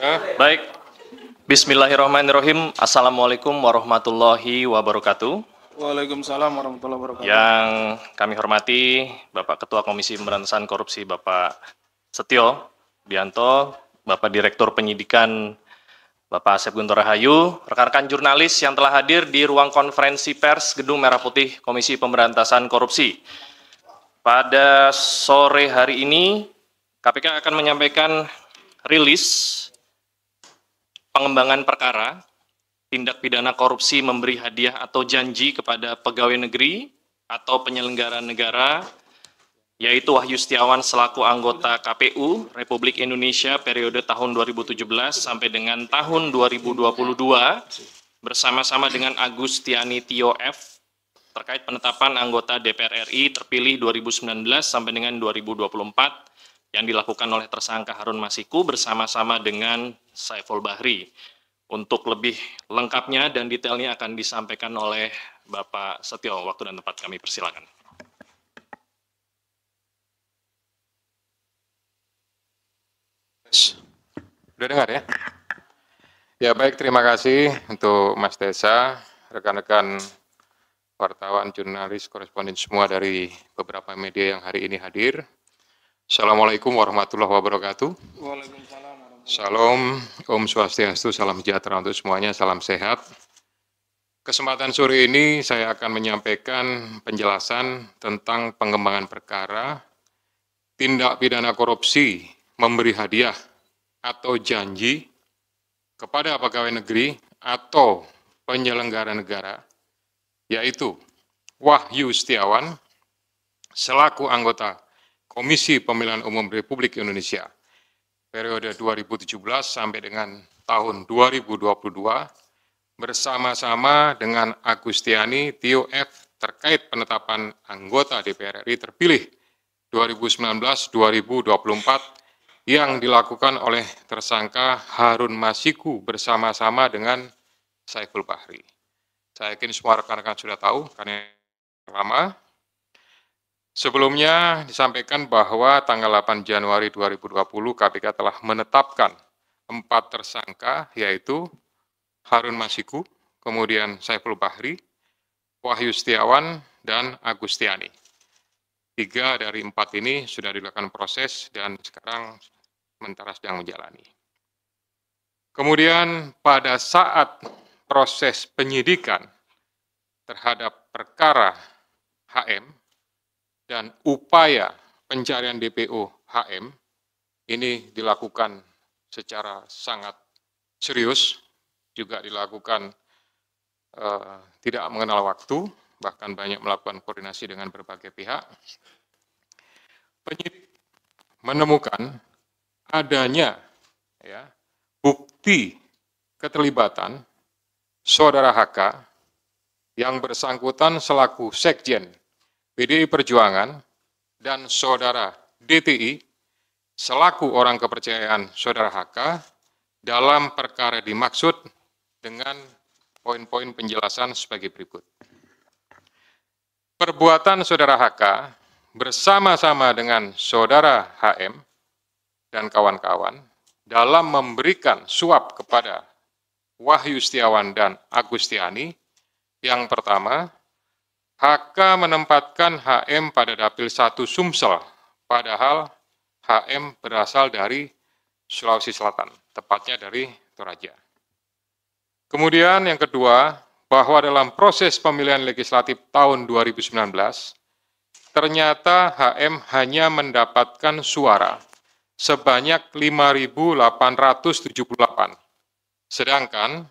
Baik, Bismillahirrahmanirrahim. Assalamualaikum warahmatullahi wabarakatuh. Waalaikumsalam warahmatullahi wabarakatuh. Yang kami hormati Bapak Ketua Komisi Pemberantasan Korupsi Bapak Setio Bianto, Bapak Direktur Penyidikan Bapak Asep Guntur Rahayu, rekan-rekan jurnalis yang telah hadir di ruang konferensi pers Gedung Merah Putih Komisi Pemberantasan Korupsi. Pada sore hari ini, KPK akan menyampaikan rilis pengembangan perkara tindak pidana korupsi memberi hadiah atau janji kepada pegawai negeri atau penyelenggara negara, yaitu Wahyu Setiawan selaku anggota KPU Republik Indonesia periode tahun 2017 sampai dengan tahun 2022 bersama-sama dengan Agustiani Tio F terkait penetapan anggota DPR RI terpilih 2019 sampai dengan 2024 yang dilakukan oleh tersangka Harun Masiku bersama-sama dengan Saiful Bahri. Untuk lebih lengkapnya dan detailnya akan disampaikan oleh Bapak Setio. Waktu dan tempat kami persilakan. Sudah dengar ya? Ya baik, terima kasih untuk Mas Desa, rekan-rekan wartawan, jurnalis, koresponden semua dari beberapa media yang hari ini hadir. Assalamualaikum warahmatullahi wabarakatuh. Waalaikumsalam. Salam, Om Swastiastu, salam sejahtera untuk semuanya, salam sehat. Kesempatan sore ini saya akan menyampaikan penjelasan tentang pengembangan perkara tindak pidana korupsi memberi hadiah atau janji kepada pegawai negeri atau penyelenggara negara, yaitu Wahyu Setiawan selaku anggota Komisi Pemilihan Umum Republik Indonesia periode 2017 sampai dengan tahun 2022 bersama-sama dengan Agustiani Tio F terkait penetapan anggota DPR RI terpilih 2019-2024 yang dilakukan oleh tersangka Harun Masiku bersama-sama dengan Saiful Bahri. Saya yakin semua rekan-rekan sudah tahu karena lama. Sebelumnya disampaikan bahwa tanggal 8 Januari 2020 KPK telah menetapkan 4 tersangka, yaitu Harun Masiku, kemudian Saiful Bahri, Wahyu Setiawan, dan Agustiani. 3 dari 4 ini sudah dilakukan proses dan sekarang sementara sedang menjalani. Kemudian pada saat proses penyidikan terhadap perkara HM, dan upaya pencarian DPO HM ini dilakukan secara sangat serius, juga dilakukan tidak mengenal waktu, bahkan banyak melakukan koordinasi dengan berbagai pihak. Penyidik menemukan adanya bukti keterlibatan saudara HK yang bersangkutan selaku Sekjen PDI Perjuangan dan saudara DTI selaku orang kepercayaan saudara HK dalam perkara dimaksud dengan poin-poin penjelasan sebagai berikut. Perbuatan saudara HK bersama-sama dengan saudara HM dan kawan-kawan dalam memberikan suap kepada Wahyu Setiawan dan Agustiani. Yang pertama, HK menempatkan HM pada Dapil 1 Sumsel, padahal HM berasal dari Sulawesi Selatan, tepatnya dari Toraja. Kemudian yang kedua, bahwa dalam proses pemilihan legislatif tahun 2019, ternyata HM hanya mendapatkan suara sebanyak 5.878, sedangkan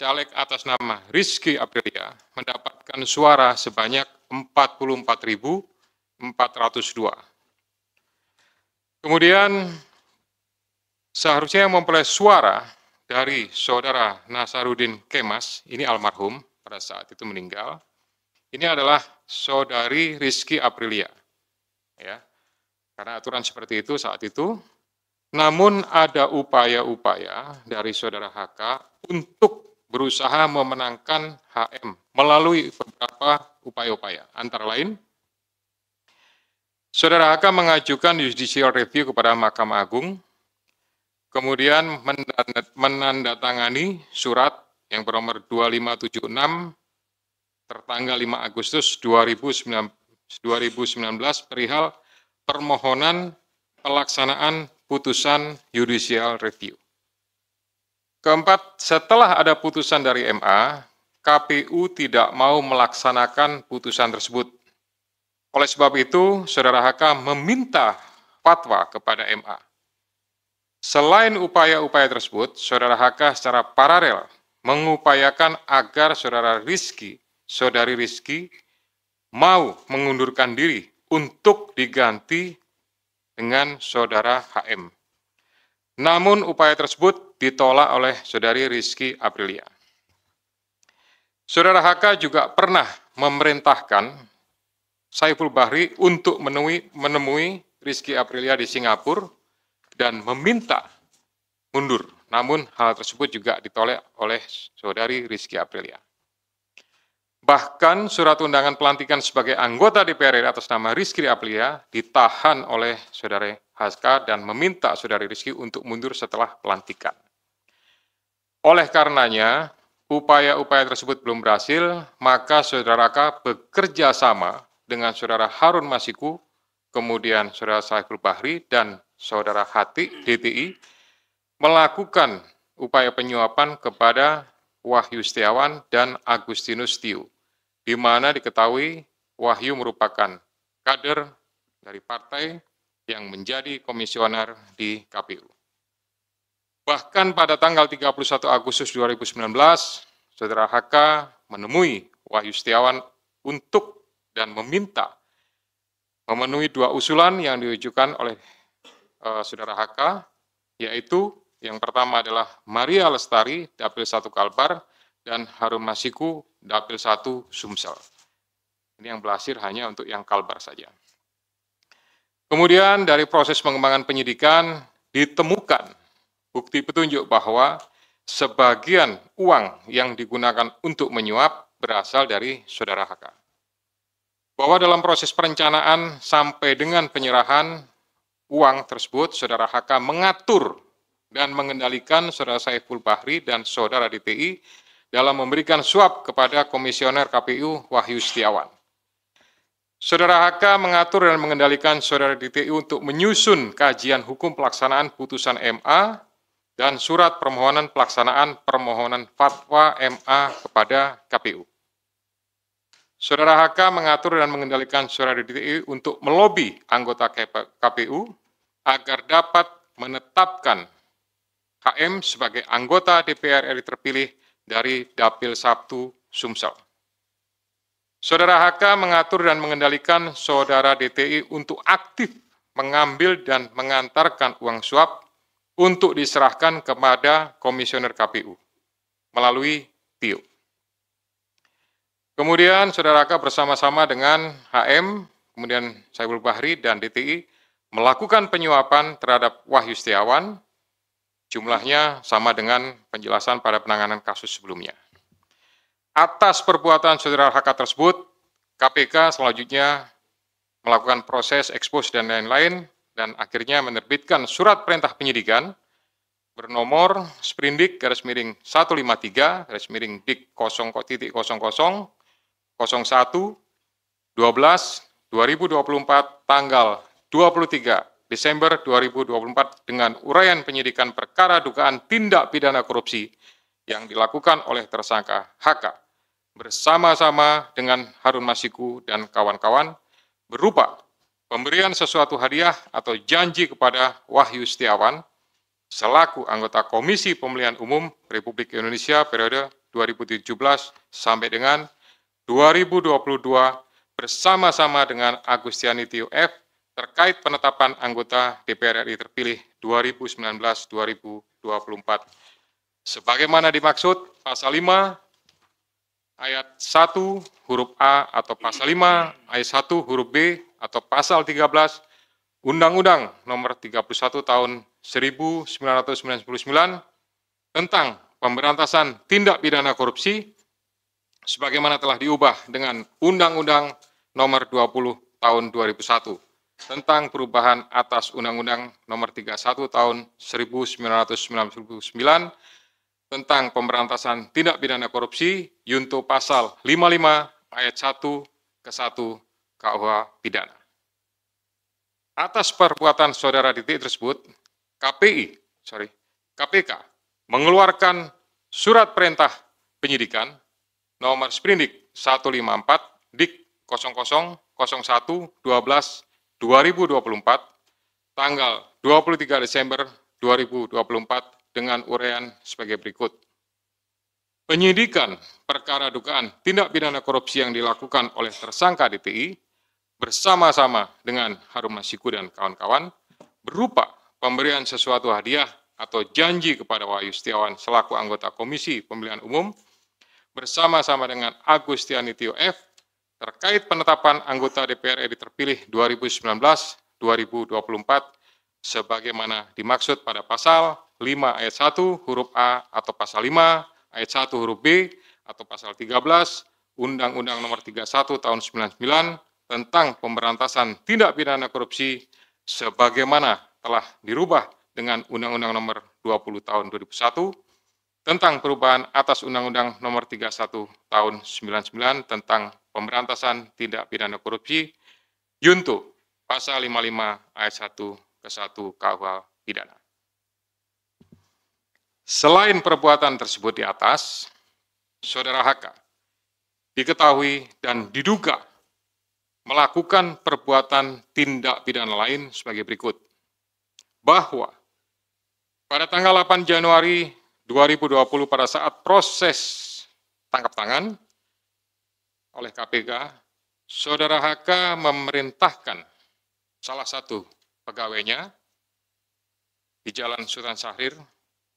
caleg atas nama Rizky Aprilia mendapatkan suara sebanyak 44.402. Kemudian seharusnya yang memperoleh suara dari saudara Nasaruddin Kemas, ini almarhum pada saat itu meninggal, ini adalah saudari Rizky Aprilia. Ya, karena aturan seperti itu saat itu, namun ada upaya-upaya dari saudara HK untuk berusaha memenangkan HM melalui beberapa upaya-upaya. Antara lain, saudara HK mengajukan judicial review kepada Mahkamah Agung kemudian menandatangani surat yang bernomor 2576 tertanggal 5 Agustus 2019 perihal permohonan pelaksanaan putusan judicial review. Keempat, setelah ada putusan dari MA, KPU tidak mau melaksanakan putusan tersebut. Oleh sebab itu, Saudara HK meminta fatwa kepada MA. Selain upaya-upaya tersebut, Saudara HK secara paralel mengupayakan agar Saudari Rizky mau mengundurkan diri untuk diganti dengan Saudara HM. Namun upaya tersebut ditolak oleh Saudari Rizky Aprilia. Saudara HK juga pernah memerintahkan Saiful Bahri untuk menemui Rizky Aprilia di Singapura dan meminta mundur. Namun hal tersebut juga ditolak oleh Saudari Rizky Aprilia. Bahkan surat undangan pelantikan sebagai anggota DPR RI atas nama Rizky Aprilia ditahan oleh Saudara HK dan meminta Saudari Rizky untuk mundur setelah pelantikan. Oleh karenanya, upaya-upaya tersebut belum berhasil, maka Saudara HK bekerja sama dengan Saudara Harun Masiku, kemudian Saudara Saiful Bahri, dan Saudara DTI melakukan upaya penyuapan kepada Wahyu Setiawan dan Agustinus Tio, di mana diketahui Wahyu merupakan kader dari partai yang menjadi komisioner di KPU. Bahkan pada tanggal 31 Agustus 2019, Saudara HK menemui Wahyu Setiawan untuk dan meminta memenuhi dua usulan yang diajukan oleh Saudara HK, yaitu yang pertama adalah Maria Lestari, Dapil 1 Kalbar, dan Harun Masiku, Dapil 1 Sumsel. Ini yang berhasil hanya untuk yang Kalbar saja. Kemudian dari proses pengembangan penyidikan ditemukan bukti petunjuk bahwa sebagian uang yang digunakan untuk menyuap berasal dari Saudara HK. Bahwa dalam proses perencanaan sampai dengan penyerahan uang tersebut, Saudara HK mengatur dan mengendalikan Saudara Saiful Bahri dan Saudara DTI dalam memberikan suap kepada Komisioner KPU Wahyu Setiawan. Saudara HK mengatur dan mengendalikan Saudara DTI untuk menyusun kajian hukum pelaksanaan putusan MA dan surat permohonan pelaksanaan permohonan fatwa MA kepada KPU. Saudara HK mengatur dan mengendalikan Saudara DTI untuk melobi anggota KPU agar dapat menetapkan HM sebagai anggota DPR RI terpilih dari Dapil 1 Sumsel. Saudara HK mengatur dan mengendalikan Saudara DTI untuk aktif mengambil dan mengantarkan uang suap untuk diserahkan kepada Komisioner KPU melalui Tio. Kemudian Saudara HK bersama-sama dengan HM, kemudian Saiful Bahri dan DTI melakukan penyuapan terhadap Wahyu Setiawan, jumlahnya sama dengan penjelasan pada penanganan kasus sebelumnya. Atas perbuatan Saudara HK tersebut, KPK selanjutnya melakukan proses ekspos dan lain-lain, dan akhirnya menerbitkan surat perintah penyidikan bernomor Sprindik /153/Dik 0.0001 12/2024 tanggal 23 Desember 2024 dengan uraian penyidikan perkara dugaan tindak pidana korupsi yang dilakukan oleh tersangka HK bersama-sama dengan Harun Masiku dan kawan-kawan berupa pemberian sesuatu hadiah atau janji kepada Wahyu Setiawan selaku anggota Komisi Pemilihan Umum Republik Indonesia periode 2017 sampai dengan 2022 bersama-sama dengan Agustiani Tio F terkait penetapan anggota DPR RI terpilih 2019-2024. Sebagaimana dimaksud pasal 5 ayat 1 huruf A atau pasal 5 ayat 1 huruf B atau pasal 13 Undang-Undang Nomor 31 Tahun 1999 tentang pemberantasan tindak pidana korupsi sebagaimana telah diubah dengan Undang-Undang Nomor 20 Tahun 2001 tentang perubahan atas Undang-Undang Nomor 31 Tahun 1999 tentang pemberantasan tindak pidana korupsi junto pasal 55 ayat 1 ke 1 KUH pidana. Atas perbuatan saudara DT tersebut, KPK mengeluarkan surat perintah penyidikan nomor sprindik 154 dik 000112/2024 tanggal 23 Desember 2024 dengan uraian sebagai berikut. Penyidikan perkara dugaan tindak pidana korupsi yang dilakukan oleh tersangka DTI bersama-sama dengan Harun Masiku dan kawan-kawan berupa pemberian sesuatu hadiah atau janji kepada Wahyu Setiawan selaku anggota Komisi Pemilihan Umum bersama-sama dengan Agustiani Tio F terkait penetapan anggota DPR RI terpilih 2019-2024 sebagaimana dimaksud pada pasal 5 ayat 1 huruf A atau pasal 5 ayat 1 huruf B atau pasal 13 Undang-Undang Nomor 31 Tahun 99 tentang pemberantasan tindak pidana korupsi sebagaimana telah dirubah dengan Undang-Undang Nomor 20 Tahun 2001 tentang perubahan atas Undang-Undang Nomor 31 Tahun 99 tentang pemberantasan tindak pidana korupsi junto pasal 55 ayat 1 ke 1 KUH pidana. Selain perbuatan tersebut di atas, saudara HK diketahui dan diduga melakukan perbuatan tindak pidana lain sebagai berikut. Bahwa pada tanggal 8 Januari 2020 pada saat proses tangkap tangan oleh KPK, saudara HK memerintahkan salah satu pegawainya di Jalan Sultan Syahrir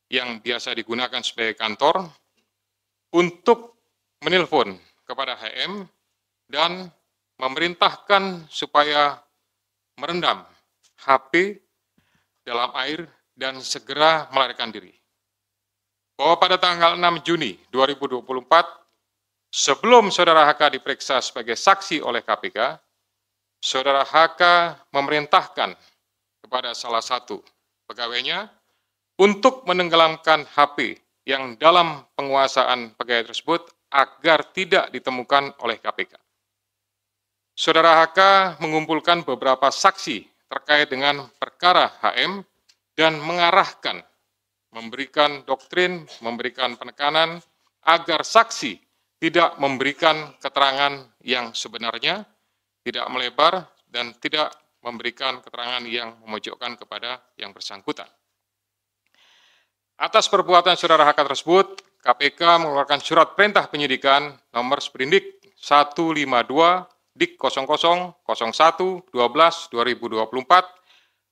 yang biasa digunakan sebagai kantor untuk menelpon kepada HM dan memerintahkan supaya merendam HP dalam air dan segera melarikan diri. Bahwa pada tanggal 6 Juni 2024, sebelum saudara HK diperiksa sebagai saksi oleh KPK, saudara HK memerintahkan kepada salah satu pegawainya untuk menenggelamkan HP yang dalam penguasaan pegawai tersebut agar tidak ditemukan oleh KPK. Saudara HK mengumpulkan beberapa saksi terkait dengan perkara HM dan mengarahkan, memberikan doktrin, memberikan penekanan agar saksi tidak memberikan keterangan yang sebenarnya, tidak melebar, dan tidak memberikan keterangan yang memojokkan kepada yang bersangkutan. Atas perbuatan saudara HK tersebut, KPK mengeluarkan surat perintah penyidikan nomor sprindik 152 dik 000112/2024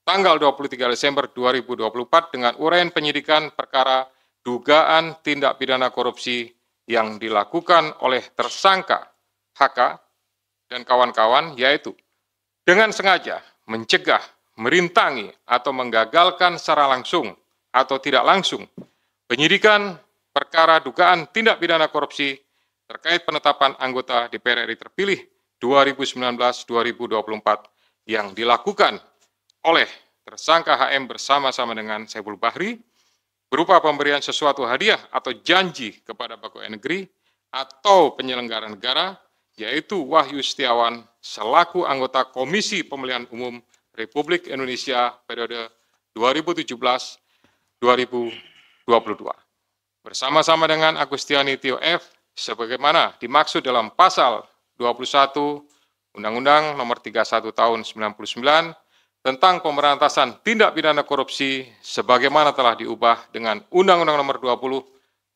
tanggal 23 Desember 2024 dengan uraian penyidikan perkara dugaan tindak pidana korupsi yang dilakukan oleh tersangka HK dan kawan-kawan, yaitu dengan sengaja mencegah, merintangi, atau menggagalkan secara langsung atau tidak langsung penyidikan perkara dugaan tindak pidana korupsi terkait penetapan anggota DPR RI terpilih 2019-2024 yang dilakukan oleh tersangka HM bersama-sama dengan Saiful Bahri berupa pemberian sesuatu hadiah atau janji kepada pegawai negeri atau penyelenggara negara, yaitu Wahyu Setiawan selaku anggota Komisi Pemilihan Umum Republik Indonesia periode 2017-2022. Bersama-sama dengan Agustiani Tio F sebagaimana dimaksud dalam pasal 21 Undang-Undang Nomor 31 Tahun 99 tentang pemberantasan tindak pidana korupsi sebagaimana telah diubah dengan Undang-Undang Nomor 20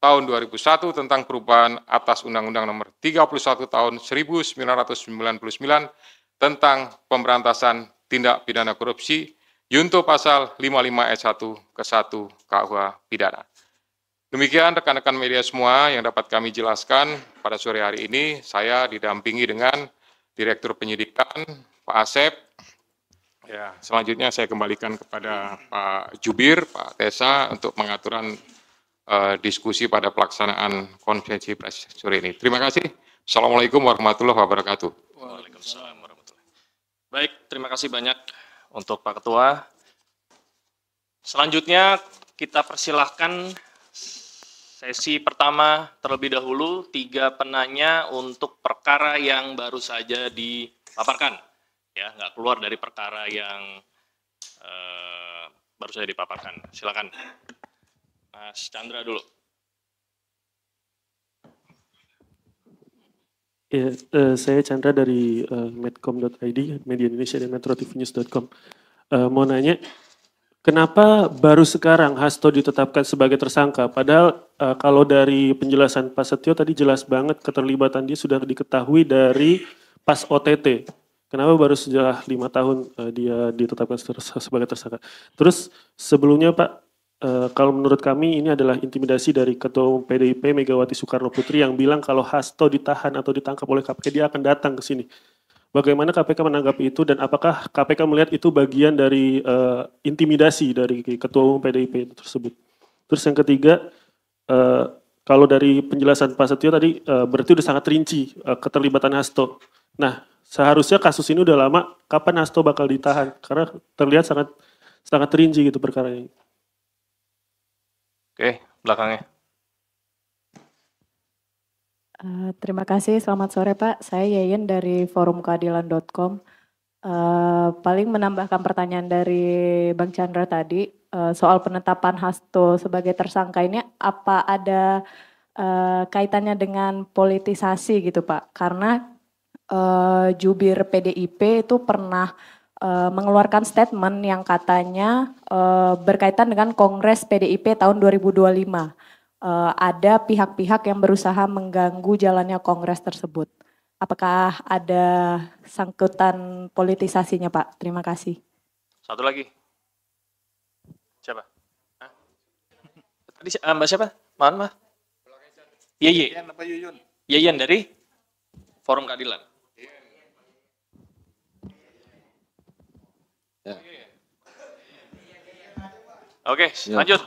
Tahun 2001 tentang perubahan atas Undang-Undang Nomor 31 Tahun 1999 tentang pemberantasan tindak pidana korupsi junto pasal 55 ayat 1 ke 1 KUH pidana. Demikian rekan-rekan media semua yang dapat kami jelaskan pada sore hari ini. Saya didampingi dengan Direktur Penyidikan Pak Asep. Ya, selanjutnya saya kembalikan kepada Pak Jubir, Pak Tesa untuk pengaturan diskusi pada pelaksanaan konferensi pers sore ini. Terima kasih. Assalamualaikum warahmatullahi wabarakatuh. Waalaikumsalam warahmatullahi wabarakatuh. Baik, terima kasih banyak untuk Pak Ketua. Selanjutnya kita persilahkan sesi pertama terlebih dahulu 3 penanya untuk perkara yang baru saja dipaparkan. Ya, nggak keluar dari perkara yang baru saja dipaparkan. Silakan, Mas Chandra dulu. Ya, saya Chandra dari medcom.id, Media Indonesia dan metrotvnews.com. Mau nanya, kenapa baru sekarang Hasto ditetapkan sebagai tersangka? Padahal kalau dari penjelasan Pak Setio tadi jelas banget keterlibatan dia sudah diketahui dari pas OTT. Kenapa baru setelah 5 tahun dia ditetapkan sebagai tersangka? Terus sebelumnya Pak, kalau menurut kami ini adalah intimidasi dari Ketua Umum PDIP Megawati Soekarno Putri yang bilang kalau Hasto ditahan atau ditangkap oleh KPK dia akan datang ke sini. Bagaimana KPK menanggapi itu dan apakah KPK melihat itu bagian dari intimidasi dari Ketua Umum PDIP tersebut? Terus yang ketiga, kalau dari penjelasan Pak Setio tadi berarti udah sangat rinci keterlibatan Hasto. Nah, seharusnya kasus ini udah lama, kapan Hasto bakal ditahan? Karena terlihat sangat rinci gitu perkaranya. Oke, belakangnya. Terima kasih, selamat sore Pak. Saya Yeyen dari forumkeadilan.com. Paling menambahkan pertanyaan dari Bang Chandra tadi, soal penetapan Hasto sebagai tersangka ini apa ada kaitannya dengan politisasi gitu Pak? Karena jubir PDIP itu pernah mengeluarkan statement yang katanya berkaitan dengan Kongres PDIP tahun 2025. Ada pihak-pihak yang berusaha mengganggu jalannya Kongres tersebut. Apakah ada sangkutan politisasinya Pak? Terima kasih. Satu lagi. Siapa? Hah? Tadi Mbak siapa? Mohon maaf. Yeyen. Yan apa Yuyun? Yeyen dari Forum Keadilan. Oke, lanjut.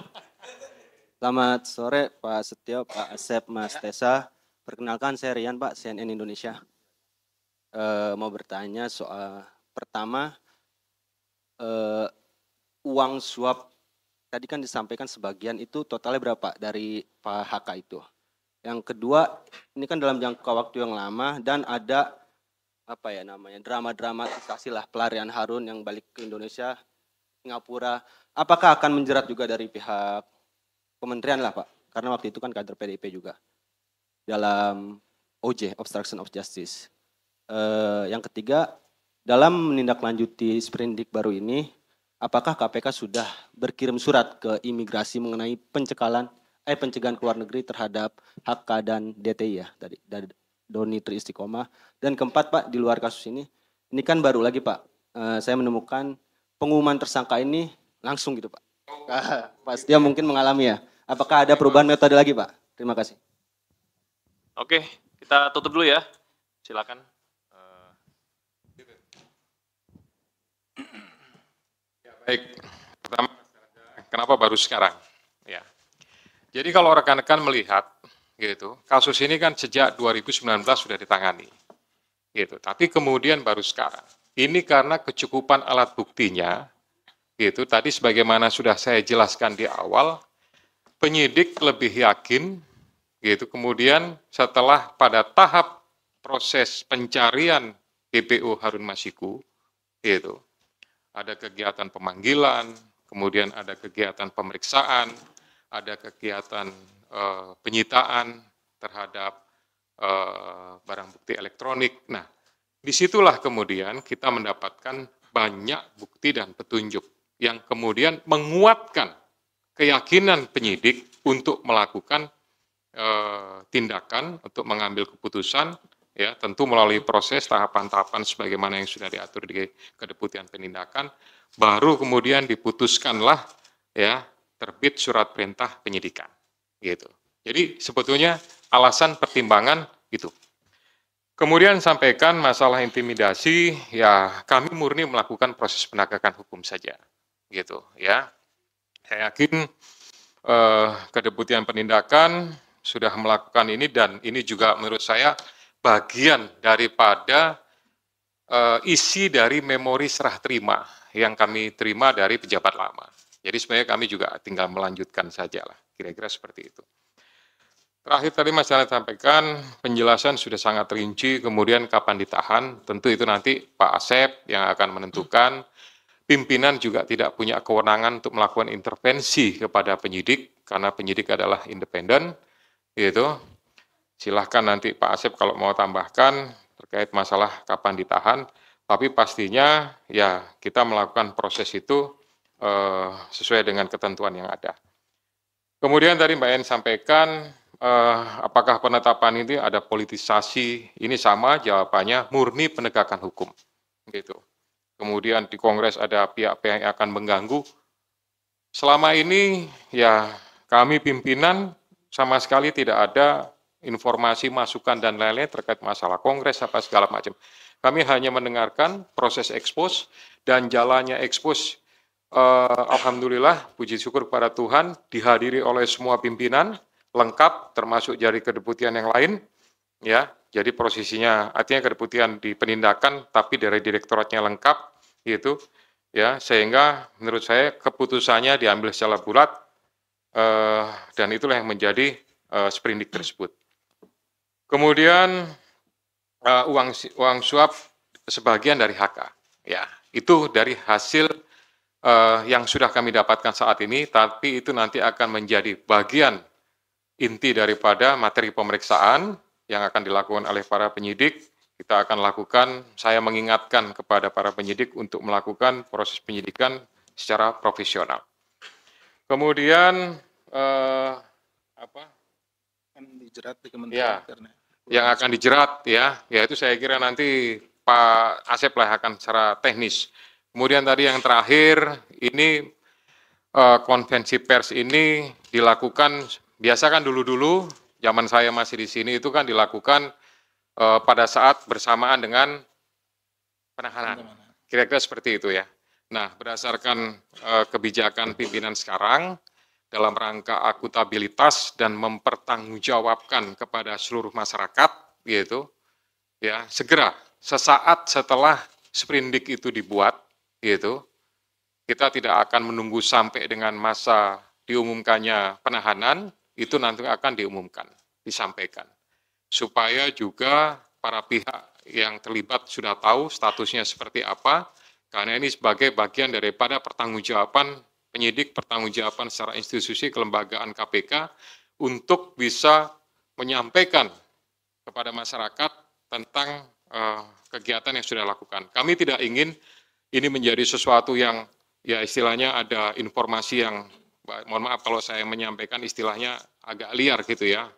Selamat sore Pak Setio, Pak Asep, Mas Tessa. Perkenalkan saya Rian Pak, CNN Indonesia. Mau bertanya soal pertama, uang suap tadi kan disampaikan sebagian itu totalnya berapa dari Pak HK itu. Yang kedua, ini kan dalam jangka waktu yang lama dan ada apa ya namanya drama-dramatisasi lah pelarian Harun yang balik ke Indonesia, Singapura. Apakah akan menjerat juga dari pihak kementerian lah Pak? Karena waktu itu kan kader PDIP juga dalam OJ, Obstruction of Justice. Yang ketiga, dalam menindaklanjuti sprindik baru ini, apakah KPK sudah berkirim surat ke imigrasi mengenai pencegahan ke luar negeri terhadap HK dan DTI ya, dari Doni Tri Istiqomah. Dan keempat Pak, di luar kasus ini kan baru lagi Pak, saya menemukan pengumuman tersangka ini langsung gitu Pak. Pas dia mungkin mengalami ya. Apakah ada perubahan metode lagi Pak? Terima kasih. Oke, kita tutup dulu ya. Silakan. Baik, pertama kenapa baru sekarang? Ya, jadi kalau rekan-rekan melihat, gitu, kasus ini kan sejak 2019 sudah ditangani, gitu. Tapi kemudian baru sekarang. Ini karena kecukupan alat buktinya, gitu. Tadi sebagaimana sudah saya jelaskan di awal, penyidik lebih yakin, gitu. Kemudian setelah pada tahap proses pencarian DPO Harun Masiku, gitu. Ada kegiatan pemanggilan, kemudian ada kegiatan pemeriksaan, ada kegiatan penyitaan terhadap barang bukti elektronik. Nah, disitulah kemudian kita mendapatkan banyak bukti dan petunjuk yang kemudian menguatkan keyakinan penyidik untuk melakukan tindakan, untuk mengambil keputusan, ya tentu melalui proses tahapan-tahapan sebagaimana yang sudah diatur di Kedeputian Penindakan, baru kemudian diputuskanlah ya terbit surat perintah penyidikan, gitu. Jadi sebetulnya alasan pertimbangan itu. Kemudian sampaikan masalah intimidasi, ya kami murni melakukan proses penegakan hukum saja, gitu ya. Saya yakin Kedeputian Penindakan sudah melakukan ini dan ini juga menurut saya bagian daripada isi dari memori serah terima yang kami terima dari pejabat lama. Jadi sebenarnya kami juga tinggal melanjutkan saja lah, kira-kira seperti itu. Terakhir tadi Mas Janet sampaikan, penjelasan sudah sangat rinci, kemudian kapan ditahan, tentu itu nanti Pak Asep yang akan menentukan. Pimpinan juga tidak punya kewenangan untuk melakukan intervensi kepada penyidik, karena penyidik adalah independen, gitu. Silahkan nanti Pak Asep kalau mau tambahkan terkait masalah kapan ditahan, tapi pastinya ya kita melakukan proses itu sesuai dengan ketentuan yang ada. Kemudian tadi Mbak En sampaikan, apakah penetapan ini ada politisasi? Ini sama jawabannya, murni penegakan hukum, gitu. Kemudian di Kongres ada pihak-pihak yang akan mengganggu. Selama ini ya kami pimpinan sama sekali tidak ada informasi, masukan dan lain-lain terkait masalah Kongres apa segala macam. Kami hanya mendengarkan proses ekspos dan jalannya ekspos. Alhamdulillah, puji syukur kepada Tuhan dihadiri oleh semua pimpinan lengkap, termasuk dari kedeputian yang lain. Ya, jadi posisinya artinya kedeputian di penindakan, tapi dari direktoratnya lengkap, gitu. Ya, sehingga menurut saya keputusannya diambil secara bulat, dan itulah yang menjadi sprindik tersebut. Kemudian uang suap sebagian dari HK, ya itu dari hasil yang sudah kami dapatkan saat ini, tapi itu nanti akan menjadi bagian inti daripada materi pemeriksaan yang akan dilakukan oleh para penyidik. Kita akan lakukan, saya mengingatkan kepada para penyidik untuk melakukan proses penyidikan secara profesional. Kemudian Kan dijerat di Kementerian ya, karena yang akan dijerat ya itu saya kira nanti Pak Asep lah akan secara teknis. Kemudian tadi yang terakhir ini konvensi pers ini dilakukan, biasa kan dulu-dulu zaman saya masih di sini itu kan dilakukan pada saat bersamaan dengan penahanan. Kira-kira seperti itu ya. Nah, berdasarkan kebijakan pimpinan sekarang dalam rangka akuntabilitas dan mempertanggungjawabkan kepada seluruh masyarakat, gitu, ya segera sesaat setelah sprindik itu dibuat, gitu, kita tidak akan menunggu sampai dengan masa diumumkannya penahanan, itu nanti akan diumumkan, disampaikan, supaya juga para pihak yang terlibat sudah tahu statusnya seperti apa, karena ini sebagai bagian daripada pertanggungjawaban penyidik, pertanggungjawaban secara institusi kelembagaan KPK untuk bisa menyampaikan kepada masyarakat tentang kegiatan yang sudah dilakukan. Kami tidak ingin ini menjadi sesuatu yang ya istilahnya ada informasi yang, mohon maaf kalau saya menyampaikan istilahnya agak liar gitu ya,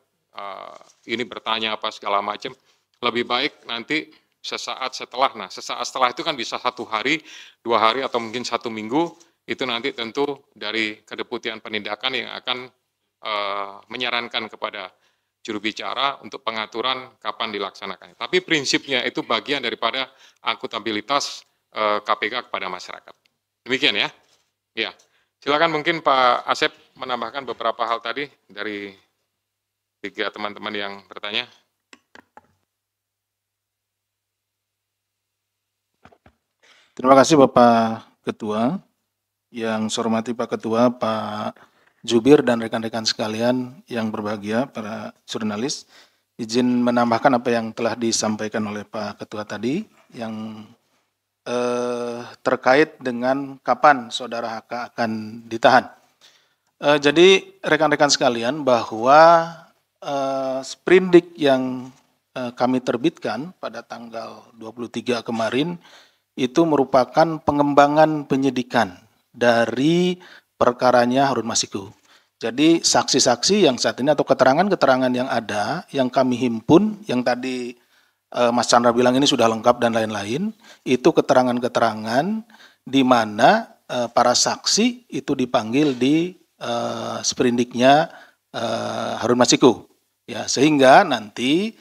ini bertanya apa segala macam. Lebih baik nanti sesaat setelah, nah sesaat setelah itu kan bisa 1 hari, 2 hari atau mungkin 1 minggu, itu nanti tentu dari kedeputian penindakan yang akan menyarankan kepada juru bicara untuk pengaturan kapan dilaksanakan. Tapi prinsipnya itu bagian daripada akuntabilitas KPK kepada masyarakat. Demikian ya. Ya, silakan mungkin Pak Asep menambahkan beberapa hal tadi dari 3 teman-teman yang bertanya. Terima kasih Bapak Ketua. Yang saya hormati Pak Ketua, Pak Jubir dan rekan-rekan sekalian yang berbahagia, para jurnalis. Izin menambahkan apa yang telah disampaikan oleh Pak Ketua tadi, yang terkait dengan kapan Saudara HK akan ditahan. Jadi rekan-rekan sekalian, bahwa sprindik yang kami terbitkan pada tanggal 23 kemarin itu merupakan pengembangan penyidikan dari perkaranya Harun Masiku. Jadi saksi-saksi yang saat ini atau keterangan-keterangan yang ada, yang kami himpun, yang tadi Mas Chandra bilang ini sudah lengkap dan lain-lain, itu keterangan-keterangan di mana para saksi itu dipanggil di sprindiknya Harun Masiku. Ya, sehingga nanti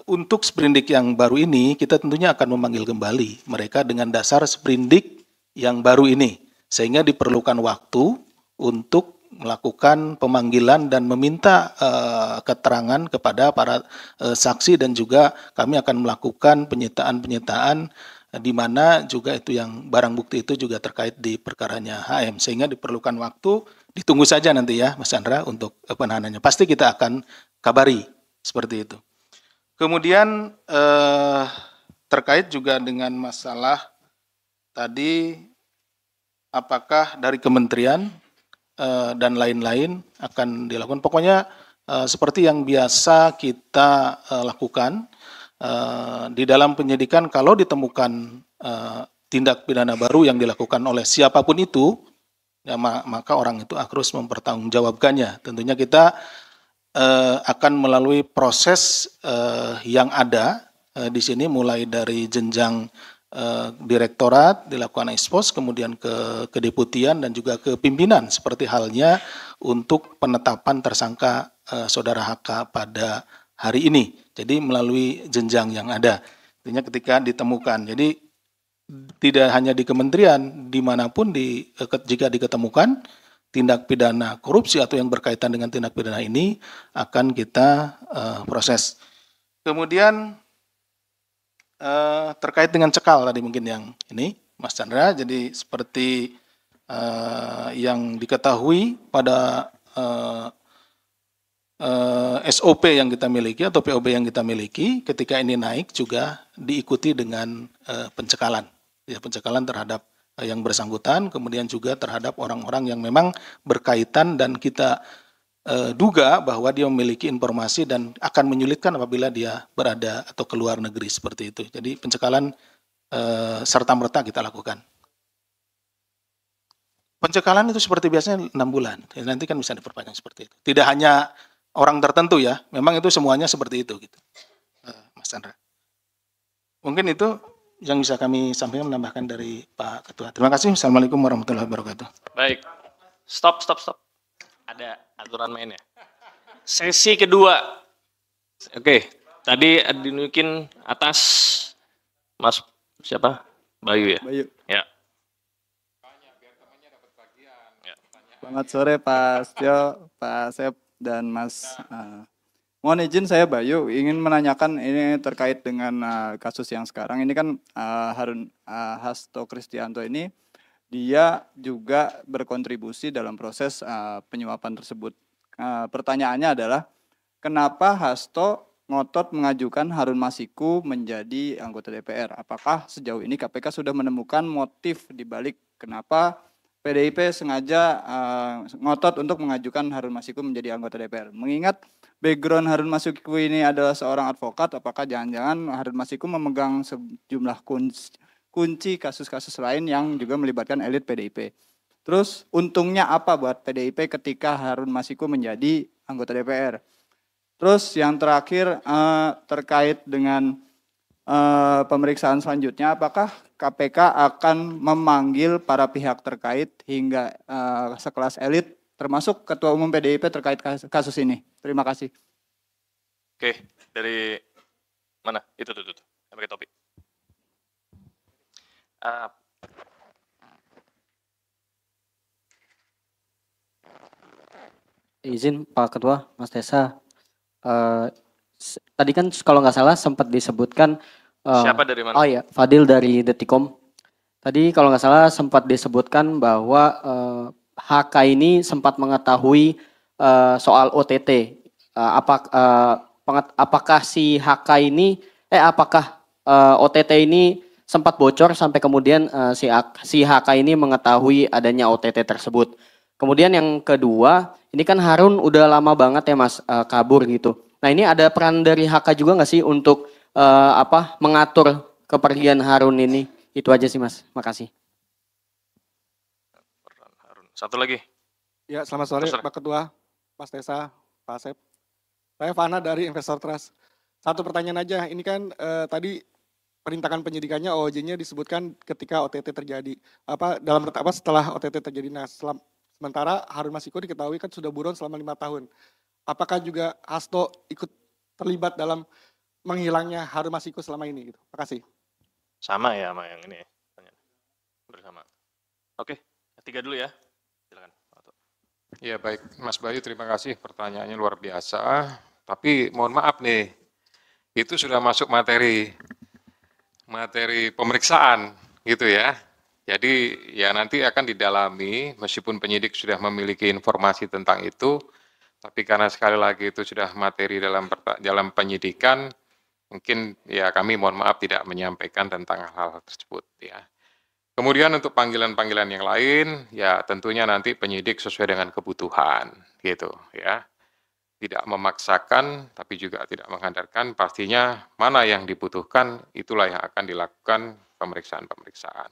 untuk sprindik yang baru ini kita tentunya akan memanggil kembali mereka dengan dasar sprindik yang baru ini, sehingga diperlukan waktu untuk melakukan pemanggilan dan meminta keterangan kepada para saksi, dan juga kami akan melakukan penyitaan di mana juga itu yang barang bukti itu juga terkait di perkaranya HM, sehingga diperlukan waktu, ditunggu saja nanti ya Mas Chandra untuk penahanannya. Pasti kita akan kabari seperti itu. Kemudian terkait juga dengan masalah tadi apakah dari kementerian dan lain-lain akan dilakukan. Pokoknya seperti yang biasa kita lakukan di dalam penyidikan, kalau ditemukan tindak pidana baru yang dilakukan oleh siapapun itu, ya, maka orang itu harus mempertanggungjawabkannya. Tentunya kita akan melalui proses yang ada di sini, mulai dari jenjang direktorat, dilakukan ekspos, kemudian ke kedeputian dan juga ke pimpinan, seperti halnya untuk penetapan tersangka saudara HK pada hari ini. Jadi melalui jenjang yang ada. Artinya ketika ditemukan, jadi tidak hanya di kementerian, dimanapun jika diketemukan tindak pidana korupsi atau yang berkaitan dengan tindak pidana ini akan kita proses. Kemudian terkait dengan cekal tadi mungkin yang ini Mas Chandra, jadi seperti yang diketahui pada SOP yang kita miliki atau POB yang kita miliki, ketika ini naik juga diikuti dengan pencekalan, ya, pencekalan terhadap yang bersangkutan, kemudian juga terhadap orang-orang yang memang berkaitan dan kita duga bahwa dia memiliki informasi dan akan menyulitkan apabila dia berada atau keluar negeri, seperti itu. Jadi pencekalan serta-merta kita lakukan. Pencekalan itu seperti biasanya 6 bulan, nanti kan bisa diperpanjang seperti itu. Tidak hanya orang tertentu ya, memang itu semuanya seperti itu gitu, Mas Chandra. Mungkin itu yang bisa kami sampaikan, menambahkan dari Pak Ketua. Terima kasih. Assalamualaikum warahmatullahi wabarakatuh. Baik, stop. Ada aturan mainnya. Sesi kedua. Oke, tadi dinunjukin atas Mas siapa? Bayu ya? Bayu. Ya. Selamat sore Pak Setio, Pak Asep, dan Mas. Mohon izin, saya Bayu ingin menanyakan ini terkait dengan kasus yang sekarang. Ini kan Hasto Kristianto ini dia juga berkontribusi dalam proses penyuapan tersebut. Pertanyaannya adalah, kenapa Hasto ngotot mengajukan Harun Masiku menjadi anggota DPR? Apakah sejauh ini KPK sudah menemukan motif dibalik kenapa PDIP sengaja ngotot untuk mengajukan Harun Masiku menjadi anggota DPR? Mengingat background Harun Masiku ini adalah seorang advokat, apakah jangan-jangan Harun Masiku memegang sejumlah kunci kasus-kasus lain yang juga melibatkan elit PDIP? Terus untungnya apa buat PDIP ketika Harun Masiku menjadi anggota DPR? Terus yang terakhir terkait dengan pemeriksaan selanjutnya, apakah KPK akan memanggil para pihak terkait hingga sekelas elit termasuk Ketua Umum PDIP terkait kasus ini? Terima kasih. Oke, dari mana? Itu yang pakai topi. Izin Pak Ketua, Mas Desa. Tadi kan kalau nggak salah sempat disebutkan. Siapa dari mana? Oh iya, Fadil dari Detikom. Tadi kalau nggak salah sempat disebutkan bahwa HK ini sempat mengetahui soal OTT. Apakah si HK ini, apakah OTT ini sempat bocor sampai kemudian si HK ini mengetahui adanya OTT tersebut. Kemudian yang kedua, ini kan Harun udah lama banget ya Mas kabur gitu. Nah ini ada peran dari HK juga nggak sih untuk mengatur kepergian Harun ini? Itu aja sih Mas, makasih. Satu lagi. Ya, selamat sore Pak Ketua, Mas Desa, Pak Asep. Saya Fana dari Investor Trust. Satu pertanyaan aja, ini kan tadi perintahan penyidikannya OOJ-nya disebutkan ketika OTT terjadi. Setelah OTT terjadi. Nah, sementara Harun Masiku diketahui kan sudah buron selama 5 tahun. Apakah juga Hasto ikut terlibat dalam menghilangnya Harun Masiku selama ini? Gitu. Terima kasih. Sama ya sama yang ini. Bersama. Oke, 3 dulu ya. Silakan. Ya baik, Mas Bayu terima kasih pertanyaannya luar biasa. Tapi mohon maaf nih, itu sudah masuk materi pemeriksaan gitu ya. Jadi ya nanti akan didalami meskipun penyidik sudah memiliki informasi tentang itu, tapi karena sekali lagi itu sudah materi dalam penyidikan, mungkin ya kami mohon maaf tidak menyampaikan tentang hal-hal tersebut ya. Kemudian untuk panggilan-panggilan yang lain, ya tentunya nanti penyidik sesuai dengan kebutuhan gitu ya. Tidak memaksakan, tapi juga tidak menghantarkan, pastinya mana yang dibutuhkan, itulah yang akan dilakukan pemeriksaan-pemeriksaan.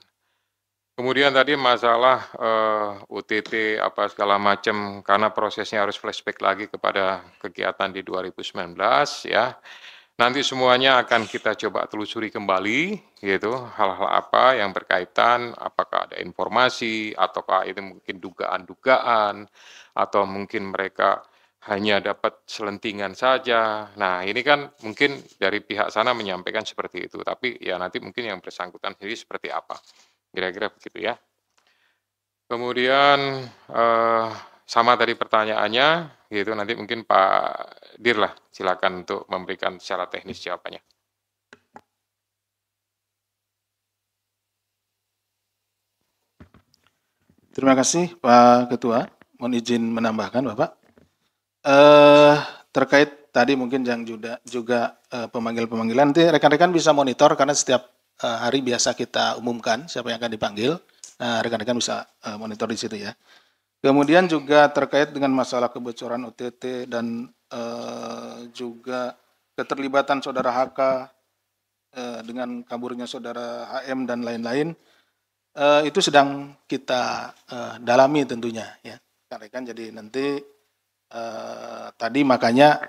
Kemudian tadi masalah UTT apa segala macam, karena prosesnya harus flashback lagi kepada kegiatan di 2019 ya. Nanti semuanya akan kita coba telusuri kembali, gitu, hal-hal apa yang berkaitan, apakah ada informasi, ataukah itu mungkin dugaan-dugaan, atau mungkin mereka hanya dapat selentingan saja. Nah, ini kan mungkin dari pihak sana menyampaikan seperti itu, tapi ya nanti mungkin yang bersangkutan sendiri seperti apa. Kira-kira begitu ya. Kemudian sama tadi pertanyaannya, gitu nanti mungkin Pak Dir lah, silakan untuk memberikan secara teknis jawabannya. Terima kasih Pak Ketua. Mohon izin menambahkan Bapak. Terkait tadi mungkin yang juga pemanggilan-pemanggilan, nanti rekan-rekan bisa monitor karena setiap hari biasa kita umumkan siapa yang akan dipanggil. Rekan-rekan bisa monitor di situ ya. Kemudian juga terkait dengan masalah kebocoran OTT dan juga keterlibatan saudara HK dengan kaburnya saudara HM dan lain-lain, itu sedang kita dalami tentunya ya rekan-rekan. Jadi nanti tadi makanya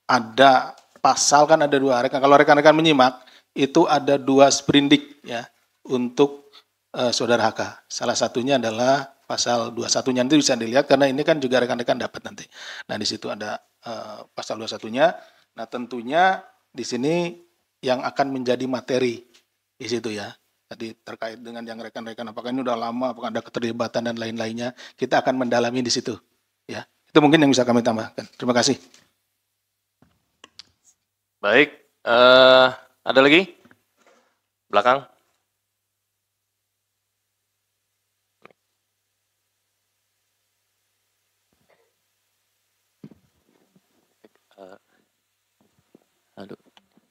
ada pasal kan ada dua rekan. Kalau rekan-rekan menyimak itu ada dua sprindik ya untuk saudara HK. Salah satunya adalah pasal 21-nya, nanti bisa dilihat karena ini kan juga rekan-rekan dapat nanti. Nah, di situ ada pasal 21-nya. Nah, tentunya di sini yang akan menjadi materi di situ ya. Tadi terkait dengan yang rekan-rekan apakah ini udah lama, apakah ada keterlibatan dan lain-lainnya, kita akan mendalami di situ ya. Itu mungkin yang bisa kami tambahkan. Terima kasih. Baik, ada lagi? Belakang.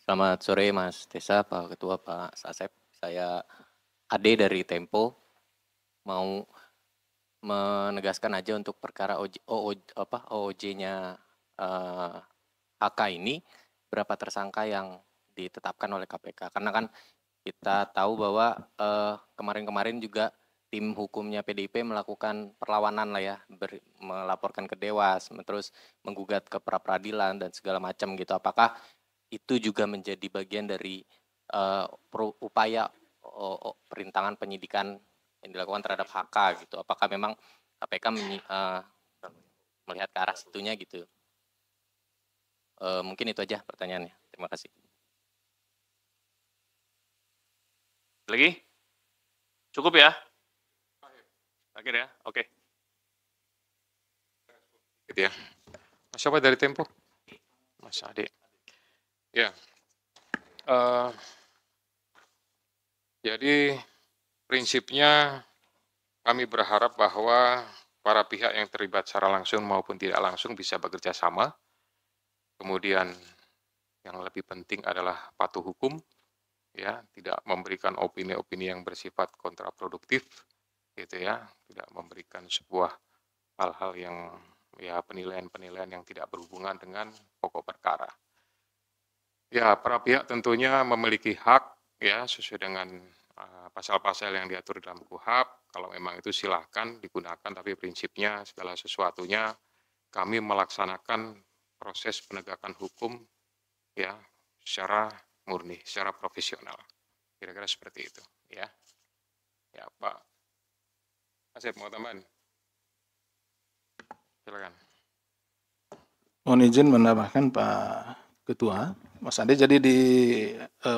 Selamat sore Mas Tesa, Pak Ketua, Pak Sasep. Saya Ade dari Tempo. Mau menegaskan aja untuk perkara OOJ-nya HK ini, berapa tersangka yang ditetapkan oleh KPK. Karena kan kita tahu bahwa kemarin-kemarin juga tim hukumnya PDIP melakukan perlawanan lah ya, melaporkan ke Dewas, terus menggugat ke pra-peradilan dan segala macam gitu. Apakah itu juga menjadi bagian dari upaya perintangan penyidikan yang dilakukan terhadap HK gitu? Apakah memang KPK melihat ke arah situnya gitu? Mungkin itu aja pertanyaannya. Terima kasih. Lagi? Cukup ya? Akhir ya? Oke. Gitu ya. Mas siapa dari Tempo? Mas Ade. Ya. Jadi prinsipnya kami berharap bahwa para pihak yang terlibat secara langsung maupun tidak langsung bisa bekerja sama. Kemudian yang lebih penting adalah patuh hukum, ya, tidak memberikan opini-opini yang bersifat kontraproduktif, gitu ya, tidak memberikan sebuah hal-hal yang ya penilaian-penilaian yang tidak berhubungan dengan pokok perkara. Ya, para pihak tentunya memiliki hak ya sesuai dengan pasal-pasal yang diatur dalam KUHP. Kalau memang itu silakan digunakan, tapi prinsipnya segala sesuatunya kami melaksanakan proses penegakan hukum ya secara murni, secara profesional. Kira-kira seperti itu ya. Ya, Pak Asep mau tambahan? Silakan. Mohon izin menambahkan Pak Ketua, Mas Ade, jadi di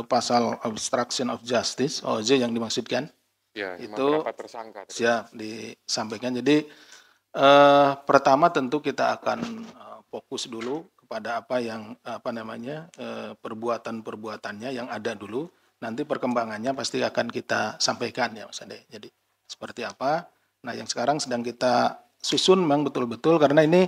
pasal obstruction of justice (OJ) yang dimaksudkan ya, itu beberapa tersangka. Siap disampaikan. Jadi Pertama tentu kita akan fokus dulu kepada perbuatan-perbuatannya yang ada dulu. Nanti perkembangannya pasti akan kita sampaikan ya Mas Ade. Jadi seperti apa? Nah yang sekarang sedang kita susun memang betul-betul karena ini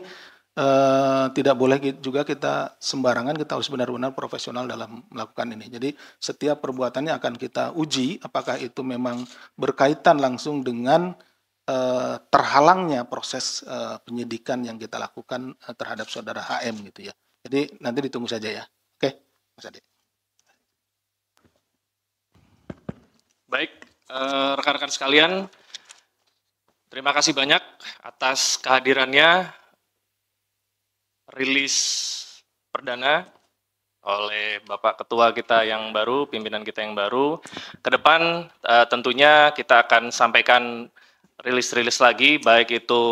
tidak boleh juga kita sembarangan, kita harus benar-benar profesional dalam melakukan ini. Jadi setiap perbuatannya akan kita uji apakah itu memang berkaitan langsung dengan terhalangnya proses penyidikan yang kita lakukan terhadap saudara HM gitu ya. Jadi nanti ditunggu saja ya. Oke, Mas Ade. Baik, rekan-rekan sekalian, terima kasih banyak atas kehadirannya rilis perdana oleh Bapak Ketua kita yang baru, pimpinan kita yang baru. Ke depan tentunya kita akan sampaikan rilis-rilis lagi, baik itu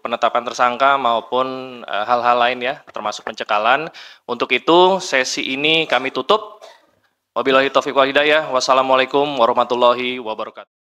penetapan tersangka maupun hal-hal lain ya, termasuk pencekalan. Untuk itu, sesi ini kami tutup. Wabillahi taufiq wal hidayah. Wassalamualaikum warahmatullahi wabarakatuh.